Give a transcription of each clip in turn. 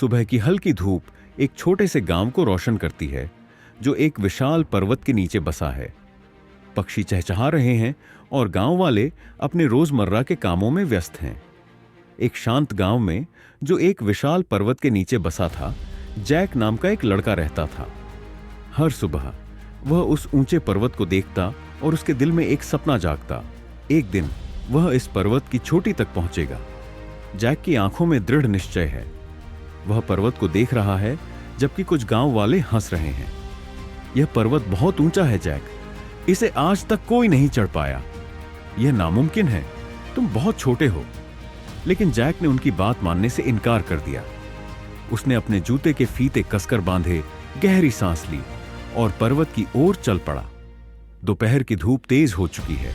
सुबह की हल्की धूप एक छोटे से गांव को रोशन करती है जो एक विशाल पर्वत के नीचे बसा है। पक्षी चहचहा रहे हैं और गांव वाले अपने रोजमर्रा के कामों में व्यस्त हैं। एक शांत गांव में जो एक विशाल पर्वत के नीचे बसा था, जैक नाम का एक लड़का रहता था। हर सुबह वह उस ऊंचे पर्वत को देखता और उसके दिल में एक सपना जागता। एक दिन वह इस पर्वत की चोटी तक पहुंचेगा। जैक की आंखों में दृढ़ निश्चय है। वह पर्वत को देख रहा है जबकि कुछ गांव वाले हंस रहे हैं। यह पर्वत बहुत ऊंचा है जैक, इसे आज तक कोई नहीं चढ़ पाया। यह नामुमकिन है, तुम बहुत छोटे हो। लेकिन जैक ने उनकी बात मानने से इनकार कर दिया। उसने अपने जूते के फीते कसकर बांधे, गहरी सांस ली और पर्वत की ओर चल पड़ा। दोपहर की धूप तेज हो चुकी है।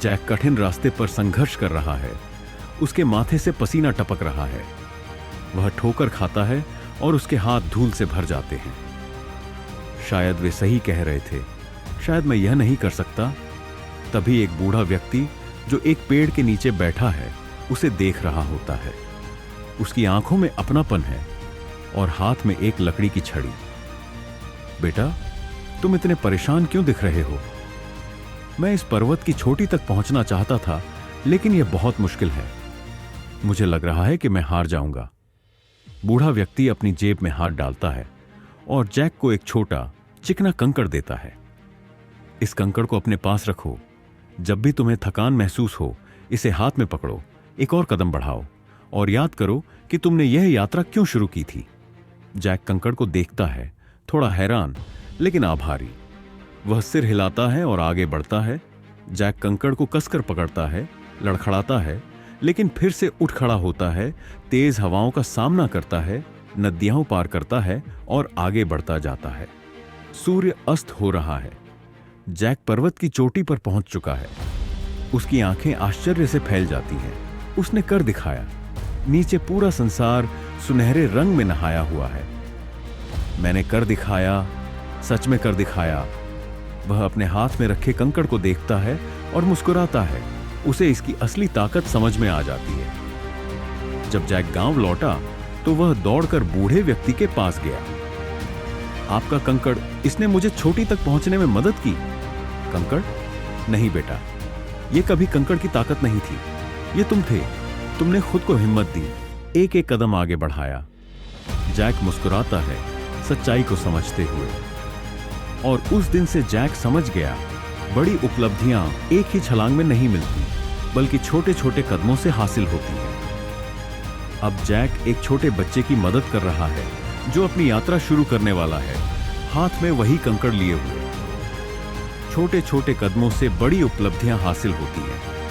जैक कठिन रास्ते पर संघर्ष कर रहा है। उसके माथे से पसीना टपक रहा है। वह ठोकर खाता है और उसके हाथ धूल से भर जाते हैं। शायद वे सही कह रहे थे, शायद मैं यह नहीं कर सकता। तभी एक बूढ़ा व्यक्ति जो एक पेड़ के नीचे बैठा है उसे देख रहा होता है। उसकी आंखों में अपनापन है और हाथ में एक लकड़ी की छड़ी। बेटा, तुम इतने परेशान क्यों दिख रहे हो? मैं इस पर्वत की चोटी तक पहुंचना चाहता था, लेकिन यह बहुत मुश्किल है। मुझे लग रहा है कि मैं हार जाऊंगा। बूढ़ा व्यक्ति अपनी जेब में हाथ डालता है और जैक को एक छोटा चिकना कंकड़ देता है। इस कंकड़ को अपने पास रखो। जब भी तुम्हें थकान महसूस हो, इसे हाथ में पकड़ो, एक और कदम बढ़ाओ और याद करो कि तुमने यह यात्रा क्यों शुरू की थी। जैक कंकड़ को देखता है, थोड़ा हैरान लेकिन आभारी। वह सिर हिलाता है और आगे बढ़ता है। जैक कंकड़ को कसकर पकड़ता है, लड़खड़ाता है, लेकिन फिर से उठ खड़ा होता है, तेज हवाओं का सामना करता है, नदियां पार करता है और आगे बढ़ता जाता है। सूर्य अस्त हो रहा है। जैक पर्वत की चोटी पर पहुंच चुका है। उसकी आंखें आश्चर्य से फैल जाती हैं। उसने कर दिखाया। नीचे पूरा संसार सुनहरे रंग में नहाया हुआ है। मैंने कर दिखाया, सच में कर दिखाया। वह अपने हाथ में रखे कंकड़ को देखता है और मुस्कुराता है। उसे इसकी असली ताकत समझ में आ जाती है। जब जैक गांव लौटा तो वह दौड़कर बूढ़े व्यक्ति के पास गया। आपका कंकड़, इसने मुझे चोटी तक पहुंचने में मदद की। कंकड़? नहीं बेटा, यह कभी कंकड़ की ताकत नहीं थी। ये तुम थे। तुमने खुद को हिम्मत दी, एक एक कदम आगे बढ़ाया। जैक मुस्कुराता है, सच्चाई को समझते हुए। और उस दिन से जैक समझ गया, बड़ी उपलब्धियां एक ही छलांग में नहीं मिलती, बल्कि छोटे छोटे कदमों से हासिल होती है। अब जैक एक छोटे बच्चे की मदद कर रहा है जो अपनी यात्रा शुरू करने वाला है, हाथ में वही कंकड़ लिए हुए। छोटे छोटे कदमों से बड़ी उपलब्धियां हासिल होती हैं।